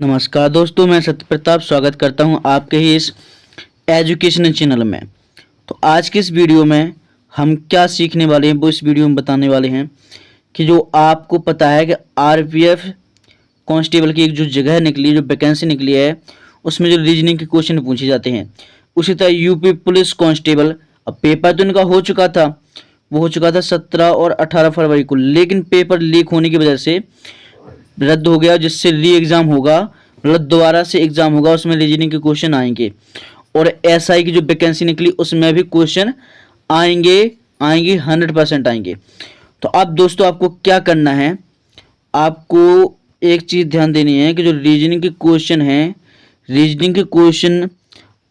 नमस्कार दोस्तों, मैं सत्य प्रताप स्वागत करता हूं आपके ही इस एजुकेशन चैनल में। तो आज की इस वीडियो में हम क्या सीखने वाले हैं वो इस वीडियो में बताने वाले हैं कि जो आपको पता है कि आरपीएफ कांस्टेबल की एक जो जगह निकली, जो वैकेंसी निकली है, उसमें जो रीजनिंग के क्वेश्चन पूछे जाते हैं। उसी तरह यूपी पुलिस कांस्टेबल, अब पेपर तो इनका हो चुका था, वो हो चुका था 17 और 18 फरवरी को, लेकिन पेपर लीक होने की वजह से रद्द हो गया, जिससे री एग्ज़ाम होगा, मतलब दोबारा से एग्ज़ाम होगा, उसमें रीजनिंग के क्वेश्चन आएंगे। और एसआई की जो वैकेंसी निकली उसमें भी क्वेश्चन आएंगे 100% आएंगे। तो अब दोस्तों आपको क्या करना है, आपको एक चीज़ ध्यान देनी है कि जो रीजनिंग के क्वेश्चन हैं, रीजनिंग के क्वेश्चन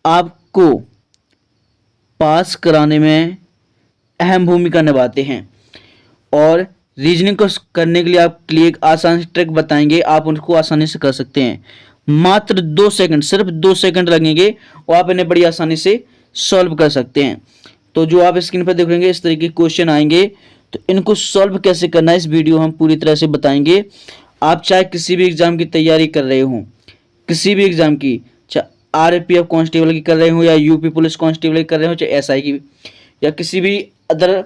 आपको पास कराने में अहम भूमिका निभाते हैं। और रीजनिंग को करने के लिए आपके लिए एक आसान ट्रिक बताएंगे, आप उनको आसानी से कर सकते हैं। मात्र 2 सेकंड, सिर्फ 2 सेकंड लगेंगे और आप इन्हें बड़ी आसानी से सॉल्व कर सकते हैं। तो जो आप स्क्रीन पर देखेंगे इस तरीके के क्वेश्चन आएंगे, तो इनको सॉल्व कैसे करना है इस वीडियो हम पूरी तरह से बताएंगे। आप चाहे किसी भी एग्जाम की तैयारी कर रहे हो, किसी भी एग्जाम की, चाहे आरपीएफ कांस्टेबल की कर रहे हो या यूपी पुलिस कांस्टेबल की कर रहे हो, चाहे एसआई की या किसी भी अदर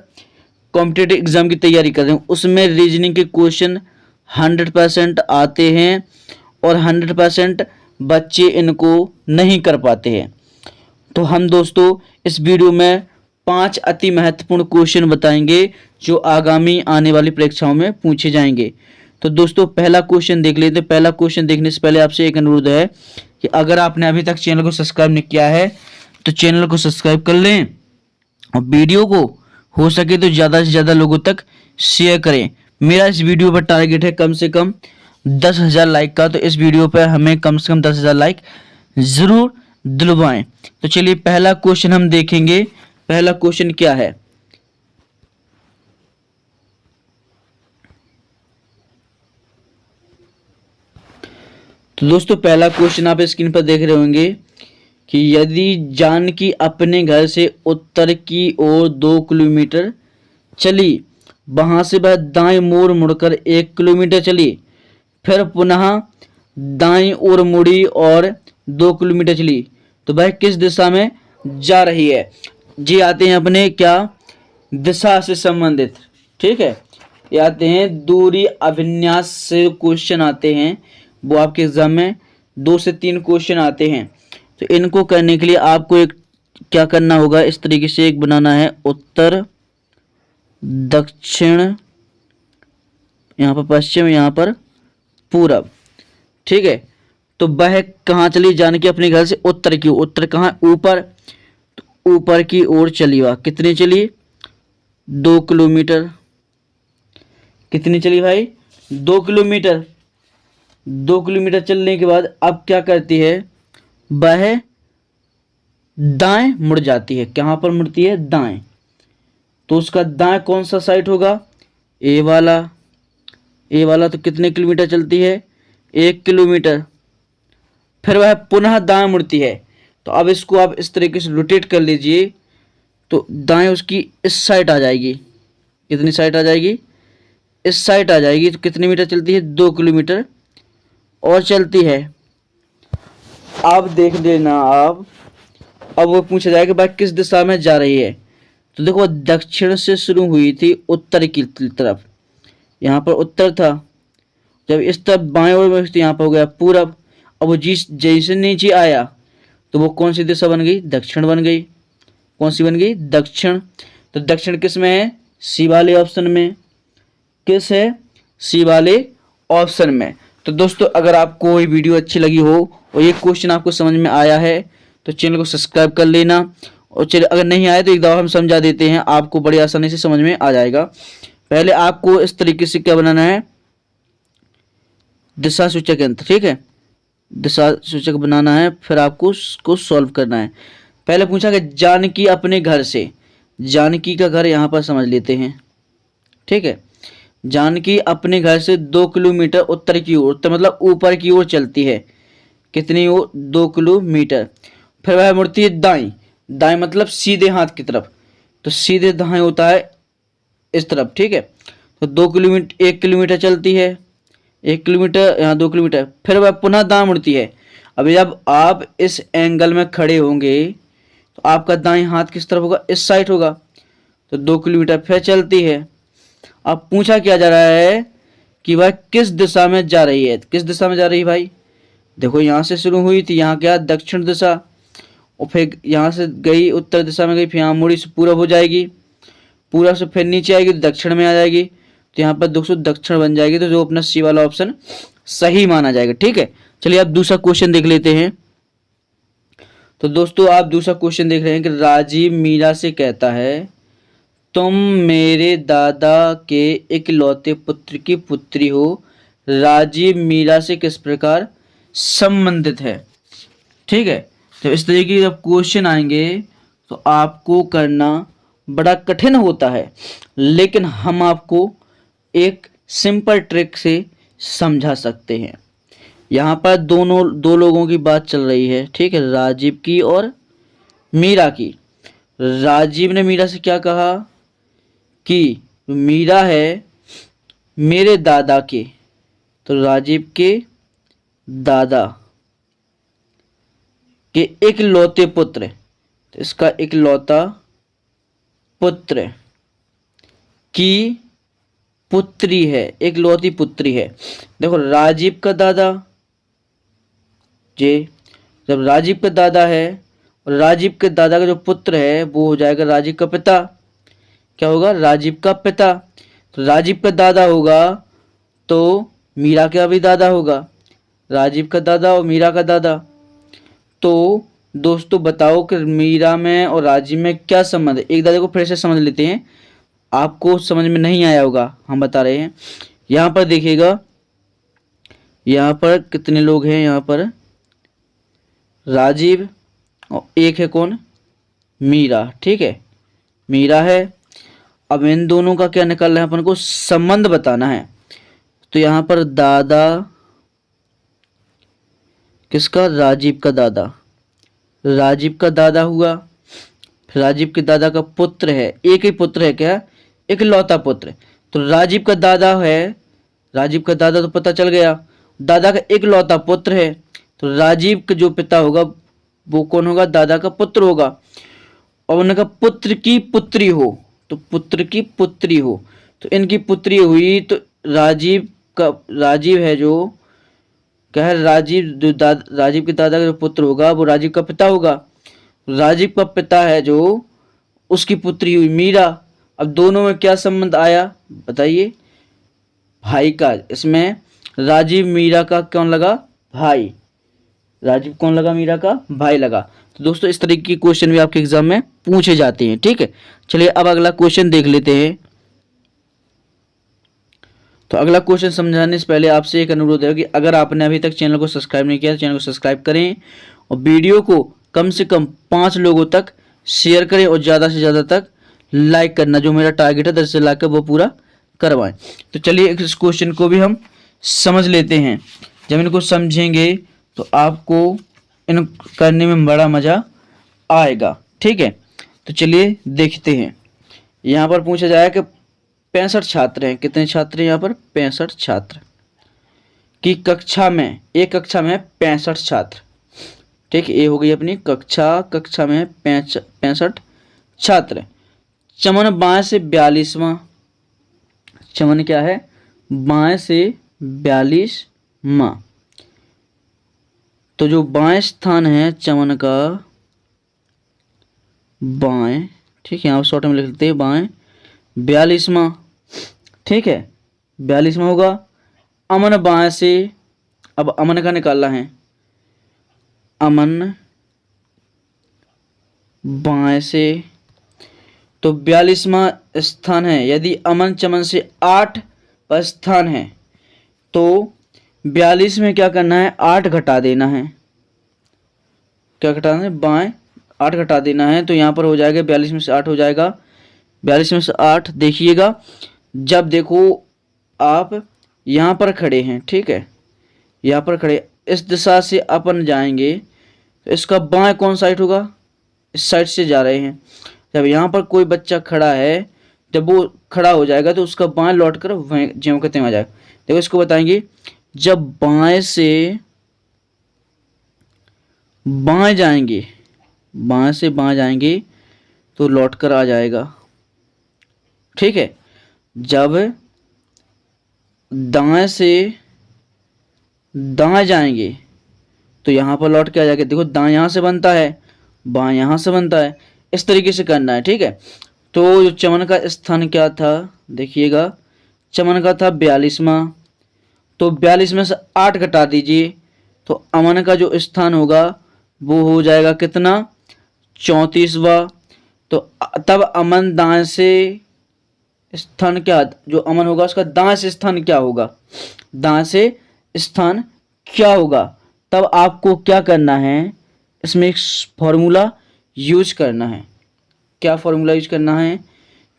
कॉम्पिटेटिव एग्जाम की तैयारी कर रहे हो, उसमें रीजनिंग के क्वेश्चन 100% आते हैं और 100% बच्चे इनको नहीं कर पाते हैं। तो हम दोस्तों इस वीडियो में 5 अति महत्वपूर्ण क्वेश्चन बताएंगे जो आगामी आने वाली परीक्षाओं में पूछे जाएंगे। तो दोस्तों पहला क्वेश्चन देख लेते हैं। पहला क्वेश्चन देखने से पहले आपसे एक अनुरोध है कि अगर आपने अभी तक चैनल को सब्सक्राइब नहीं किया है तो चैनल को सब्सक्राइब कर लें और वीडियो को हो सके तो ज़्यादा से ज़्यादा लोगों तक शेयर करें। मेरा इस वीडियो पर टारगेट है कम से कम 10,000 लाइक का, तो इस वीडियो पर हमें कम से कम 10,000 लाइक ज़रूर दिलवाएं। तो चलिए पहला क्वेश्चन हम देखेंगे। पहला क्वेश्चन क्या है, तो दोस्तों पहला क्वेश्चन आप स्क्रीन पर देख रहे होंगे कि यदि जानकी अपने घर से उत्तर की ओर 2 किलोमीटर चली, वहां से वह दाएं मोड़ मुड़कर 1 किलोमीटर चली, फिर पुनः दाएं ओर मुड़ी और 2 किलोमीटर चली, तो वह किस दिशा में जा रही है। जी आते हैं अपने क्या, दिशा से संबंधित, ठीक है, ये आते हैं दूरी अभिन्यास से क्वेश्चन आते हैं, वो आपके एग्जाम में 2 से 3 क्वेश्चन आते हैं। तो इनको करने के लिए आपको एक क्या करना होगा, इस तरीके से एक बनाना है, उत्तर दक्षिण, यहाँ पर पश्चिम, यहाँ पर पूरब, ठीक है। तो वह कहाँ चली, जानकी अपने घर से उत्तर की, उत्तर कहाँ, ऊपर, तो ऊपर की ओर चली। वह कितनी चली, 2 किलोमीटर। कितनी चली भाई, 2 किलोमीटर। 2 किलोमीटर चलने के बाद अब क्या करती है, वह दाएं मुड़ जाती है। कहाँ पर मुड़ती है, दाएं। तो उसका दाएं कौन सा साइड होगा, ए वाला। ए वाला तो कितने किलोमीटर चलती है, 1 किलोमीटर। फिर वह पुनः दाएं मुड़ती है। तो अब इसको आप इस तरीके से रोटेट कर लीजिए, तो दाएं उसकी इस साइड आ जाएगी। कितनी साइड आ जाएगी, इस साइड आ जाएगी। तो कितने मीटर चलती है, 2 किलोमीटर और चलती है। अब देख लेना आप, अब वो पूछा जाएगा भाई किस दिशा में जा रही है। तो देखो दक्षिण से शुरू हुई थी उत्तर की तरफ, यहाँ पर उत्तर था, जब इस तरफ बाएं ओर में यहाँ पर हो गया पूरब। अब वो जिस जैसे नीचे आया तो वो कौन सी दिशा बन गई, दक्षिण बन गई। कौन सी बन गई, दक्षिण। तो दक्षिण किस में है, सी वाले ऑप्शन में। किस है, सी वाले ऑप्शन में। तो दोस्तों अगर आपको ये वीडियो अच्छी लगी हो और ये क्वेश्चन आपको समझ में आया है तो चैनल को सब्सक्राइब कर लेना। और चलिए अगर नहीं आए तो एक दफ़ा हम समझा देते हैं, आपको बड़ी आसानी से समझ में आ जाएगा। पहले आपको इस तरीके से क्या बनाना है, दिशा सूचक यंत्र, ठीक है, दिशा सूचक बनाना है, फिर आपको उसको सॉल्व करना है। पहले पूछा कि जानकी अपने घर से, जानकी का घर यहाँ पर समझ लेते हैं, ठीक है। जानकी अपने घर से 2 किलोमीटर उत्तर की ओर, तो मतलब ऊपर की ओर चलती है। कितनी ओर, 2 किलोमीटर। फिर वह मुड़ती है दाएं। दाएं मतलब सीधे हाथ की तरफ, तो सीधे दाएं होता है इस तरफ, ठीक है। तो 2 किलोमीटर, 1 किलोमीटर चलती है, 1 किलोमीटर, यहाँ 2 किलोमीटर, फिर वह पुनः दाएं मुड़ती है। अभी जब आप इस एंगल में खड़े होंगे तो आपका दाएं हाथ किस तरफ होगा, इस साइड होगा। तो 2 किलोमीटर फिर चलती है। अब पूछा क्या जा रहा है कि वह किस दिशा में जा रही है। किस दिशा में जा रही है भाई, देखो यहाँ से शुरू हुई थी, यहाँ क्या दक्षिण दिशा, और फिर यहाँ से गई उत्तर दिशा में गई, फिर यहाँ मुड़ी से पूरब हो जाएगी, पूरब से फिर नीचे आएगी तो दक्षिण में आ जाएगी। तो यहाँ पर दोस्तों दक्षिण बन जाएगी। तो जो अपना सी वाला ऑप्शन सही माना जाएगा। ठीक है, चलिए आप दूसरा क्वेश्चन देख लेते हैं। तो दोस्तों आप दूसरा क्वेश्चन देख रहे हैं कि राजीव मीरा से कहता है तुम मेरे दादा के इकलौते पुत्र की पुत्री हो। राजीव मीरा से किस प्रकार संबंधित है। ठीक है, तो इस तरीके के जब क्वेश्चन आएंगे तो आपको करना बड़ा कठिन होता है, लेकिन हम आपको एक सिंपल ट्रिक से समझा सकते हैं। यहाँ पर दो लोगों की बात चल रही है। ठीक है, राजीव की और मीरा की। राजीव ने मीरा से क्या कहा कि मीरा है मेरे दादा के, तो राजीव के दादा के इकलौते पुत्र, तो इसका इकलौता पुत्र की पुत्री है, इकलौती पुत्री है। देखो राजीव का दादा जे, जब राजीव का दादा है और राजीव के दादा का जो पुत्र है वो हो जाएगा राजीव का पिता। क्या होगा, राजीव का पिता। तो राजीव का दादा होगा तो मीरा का भी दादा होगा, राजीव का दादा और मीरा का दादा। तो दोस्तों बताओ कि मीरा में और राजीव में क्या संबंध है। एक दादा को फिर से समझ लेते हैं, आपको समझ में नहीं आया होगा, हम बता रहे हैं। यहाँ पर देखिएगा, यहाँ पर कितने लोग हैं, यहाँ पर राजीव और एक है कौन, मीरा। ठीक है, मीरा है। अब इन दोनों का क्या निकालना है, अपन को संबंध बताना है। तो यहाँ पर दादा किसका, राजीव का दादा, राजीव का दादा हुआ। फिर राजीव के दादा का पुत्र है, एक ही पुत्र है, क्या, इकलौता पुत्र। तो राजीव का दादा है, राजीव का दादा तो पता चल गया, दादा का इकलौता पुत्र है। तो राजीव का जो पिता होगा वो कौन होगा, दादा का पुत्र होगा। और उनका पुत्र की पुत्री हो, तो पुत्र की पुत्री हो, तो इनकी पुत्री हुई। तो राजीव है जो क्या है, राजीव के दादा का जो पुत्र होगा वो राजीव का पिता होगा। राजीव का पिता है जो उसकी पुत्री हुई मीरा। अब दोनों में क्या संबंध आया बताइए, भाई का। इसमें राजीव मीरा का कौन लगा, भाई। राजीव कौन लगा, मीरा का भाई लगा। तो दोस्तों इस तरीके के क्वेश्चन भी आपके एग्जाम में पूछे जाते हैं। ठीक है, चलिए अब अगला क्वेश्चन देख लेते हैं। तो अगला क्वेश्चन समझाने से पहले आपसे एक अनुरोध है कि अगर आपने अभी तक चैनल को सब्सक्राइब नहीं किया तो चैनल को सब्सक्राइब करें और वीडियो को कम से कम 5 लोगों तक शेयर करें और ज़्यादा से ज़्यादा तक लाइक करना, जो मेरा टारगेट है 10 लाइक का, वो पूरा करवाएं। तो चलिए इस क्वेश्चन को भी हम समझ लेते हैं। जब इनको समझेंगे तो आपको इन करने में बड़ा मज़ा आएगा। ठीक है, तो चलिए देखते हैं। यहाँ पर पूछा जाए कि 65 छात्र हैं। कितने छात्र हैं यहाँ पर, 65 छात्र की कक्षा में, एक कक्षा में 65 छात्र। ठीक, ये हो गई अपनी कक्षा में 65 छात्र। चमन बाएं से 42वां, चमन क्या है, बाएं से 42वां। तो जो बाएं स्थान है चमन का, बाएं, ठीक है, यहाँ शॉर्ट में लिख लेते हैं बाएं, 42वां। ठीक है, 42वां होगा। अमन बाएं से, अब अमन का निकालना है, अमन बाएं से, तो 42वां स्थान है। यदि अमन चमन से 8 पर स्थान है तो 42 में क्या करना है, 8 घटा देना है। क्या घटाना है, बाएं 8 घटा देना है। तो यहाँ पर हो जाएगा 42 में से 8 हो जाएगा, 42 में से 8। देखिएगा, जब देखो आप यहाँ पर खड़े हैं, ठीक है, यहाँ पर खड़े, इस दिशा से अपन जाएंगे तो इसका बाएं कौन साइड होगा, इस साइड से जा रहे हैं। जब यहाँ पर कोई बच्चा खड़ा है, जब वो खड़ा हो जाएगा तो उसका बाएं लौट कर वहीं ज्यों के त्यों आ जाएगा। देखो इसको बताएंगे, जब बाएं से बाएं जाएंगे, बाएं से बाएं जाएंगे तो लौट कर आ जाएगा, ठीक है। जब दाएं से दाएं जाएंगे तो यहाँ पर लौट के आ जाएगा। देखो दाएं यहाँ से बनता है, बाएं यहाँ से बनता है, इस तरीके से करना है, ठीक है। तो जो चमन का स्थान क्या था, देखिएगा चमन का था 42वां, तो 42 में से 8 घटा दीजिए तो अमन का जो स्थान होगा वो हो जाएगा कितना, 34वां। तो तब अमन दाएं से स्थान क्या, जो अमन होगा उसका दाएं से स्थान क्या होगा, दाएं से स्थान क्या होगा। तब आपको क्या करना है, इसमें एक फॉर्मूला यूज करना है। क्या फॉर्मूला यूज करना है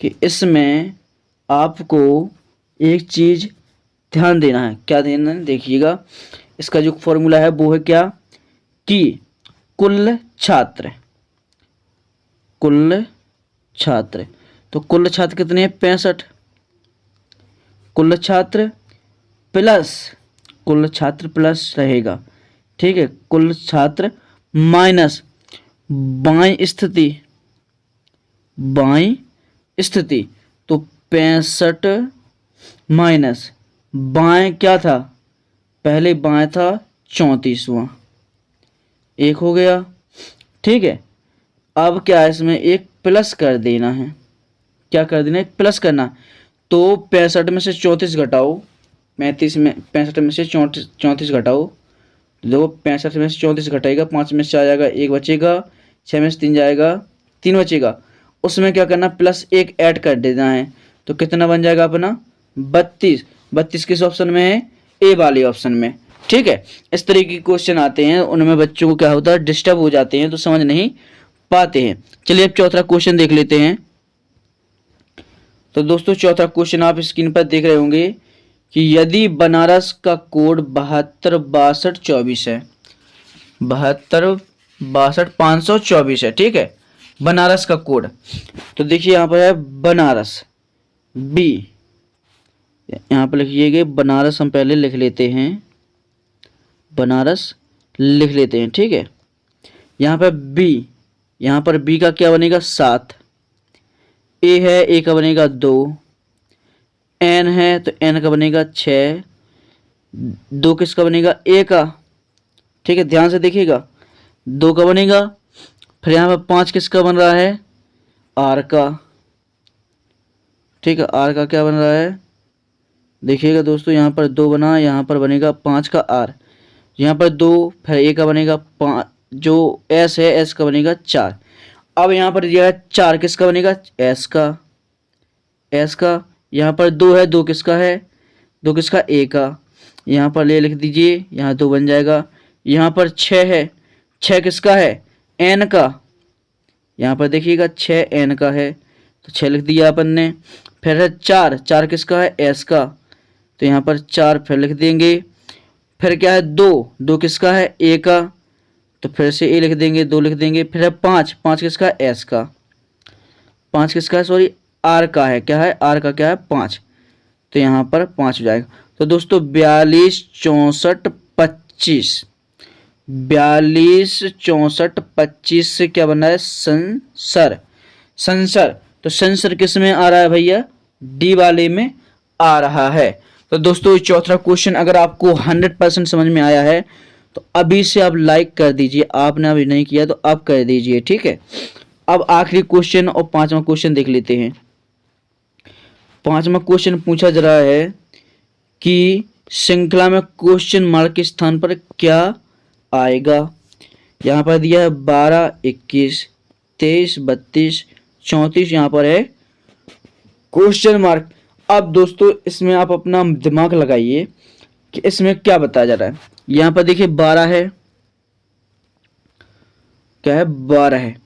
कि इसमें आपको एक चीज़ ध्यान देना है। क्या देना है, देखिएगा इसका जो फॉर्मूला है वो है क्या, कि कुल छात्र, कुल छात्र, तो कुल छात्र कितने हैं, 65, कुल छात्र प्लस, कुल छात्र प्लस रहेगा, ठीक है, कुल छात्र माइनस बाईं स्थिति, बाईं स्थिति, तो 65 माइनस बाएं क्या था, पहले बाएं था 34वां, एक हो गया, ठीक है। अब क्या है, इसमें एक प्लस कर देना है। क्या कर देना है, एक प्लस करना। तो 65 में से 34 घटाओ, 35 में 65 में से 34 घटाओ, देखो 65 में से 34 घटाएगा, 5 में से आ जाएगा, 1 बचेगा, 6 में से 3 जाएगा, 3 बचेगा, उसमें क्या करना, प्लस 1 ऐड कर देना है। तो कितना बन जाएगा अपना, 32। 32 किस ऑप्शन में है, ए वाले ऑप्शन में, ठीक है। इस तरीके के क्वेश्चन आते हैं, उनमें बच्चों को क्या होता है, डिस्टर्ब हो जाते हैं, तो समझ नहीं पाते हैं। चलिए अब चौथा क्वेश्चन देख लेते हैं। तो दोस्तों चौथा क्वेश्चन आप स्क्रीन पर देख रहे होंगे कि यदि बनारस का कोड 726224 है, 72622524 है, ठीक है, बनारस का कोड। तो देखिए यहाँ पर है बनारस बी, यहाँ पर लिखिएगा बनारस, हम पहले लिख लेते हैं, बनारस लिख लेते हैं, ठीक है। यहाँ पर बी, यहाँ पर बी का क्या बनेगा, 7, ए है, ए का बनेगा 2, एन है तो एन का बनेगा 6, 2 किसका बनेगा, ए का, ठीक है, ध्यान से देखिएगा, 2 का बनेगा। फिर यहाँ पर 5 किसका बन रहा है, आर का, ठीक है, आर का क्या बन रहा है, देखिएगा दोस्तों, यहाँ पर 2 बना, यहाँ पर बनेगा 5 का आर, यहाँ पर 2, फिर ए का बनेगा 5, जो एस है एस का बनेगा 4। अब यहाँ पर दिया है 4 किसका बनेगा, एस का, एस का, यहाँ पर 2 है, 2 किसका है, 2 किसका, ए का, यहाँ पर ले लिख दीजिए, यहाँ 2 बन जाएगा। यहाँ पर 6 है, 6 किसका है, एन का, यहाँ पर देखिएगा 6 एन का है, तो 6 लिख दिया अपन ने। फिर है 4, 4 किसका है, एस का, तो यहाँ पर 4 फिर लिख देंगे। फिर क्या है 2, 2 किसका है, ए का, तो फिर से ए लिख देंगे, 2 लिख देंगे। फिर है 5, 5 किसका है, एस का, 5 किसका है, सॉरी आर का है, क्या है, आर का क्या है, 5, तो यहाँ पर 5 हो जाएगा। तो दोस्तों 42 64 25, 42 64 25 से क्या बन रहा है, संसर, संसर। तो संसर किस में आ रहा है भैया, डी वाले में आ रहा है। तो दोस्तों चौथा क्वेश्चन अगर आपको 100% समझ में आया है तो अभी से आप लाइक कर दीजिए, आपने अभी नहीं किया तो आप कर दीजिए, ठीक है। अब आखिरी क्वेश्चन और 5वां क्वेश्चन देख लेते हैं। 5वां क्वेश्चन पूछा जा रहा है कि श्रृंखला में क्वेश्चन मार्क के स्थान पर क्या आएगा। यहाँ पर दिया है 12 21 23 32 34, यहाँ पर है क्वेश्चन मार्क। अब दोस्तों इसमें आप अपना दिमाग लगाइए कि इसमें क्या बताया जा रहा है। यहाँ पर देखिए 12 है, क्या है, 12 है,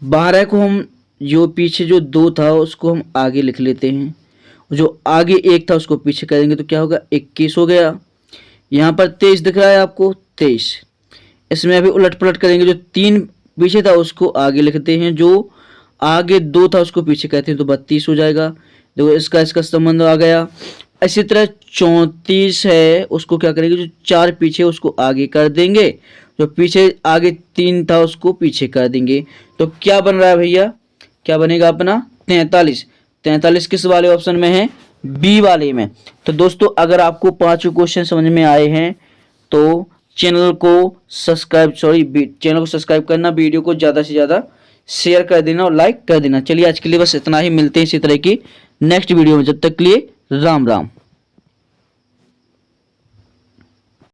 12 को हम जो पीछे जो 2 था उसको हम आगे लिख लेते हैं, जो आगे 1 था उसको पीछे करेंगे तो क्या होगा, 21 हो गया। यहाँ पर 23 दिख रहा है आपको, 23, इसमें अभी उलट पलट करेंगे, जो 3 पीछे था उसको आगे लिखते हैं, जो आगे 2 था उसको पीछे कहते हैं, तो 32 हो जाएगा। देखो इसका इसका संबंध आ गया। इसी तरह 34 है उसको क्या करेंगे, जो 4 पीछे उसको आगे कर देंगे, जो पीछे आगे 3 था उसको पीछे कर देंगे। तो क्या बन रहा है भैया, क्या बनेगा अपना 43। 43 किस वाले ऑप्शन में है, बी वाले में। तो दोस्तों अगर आपको 5 क्वेश्चन समझ में आए हैं तो चैनल को सब्सक्राइब करना, वीडियो को ज़्यादा से ज़्यादा शेयर कर देना और लाइक कर देना। चलिए आज के लिए बस इतना ही, मिलते हैं इसी तरह की नेक्स्ट वीडियो में, जब तक के लिए राम राम।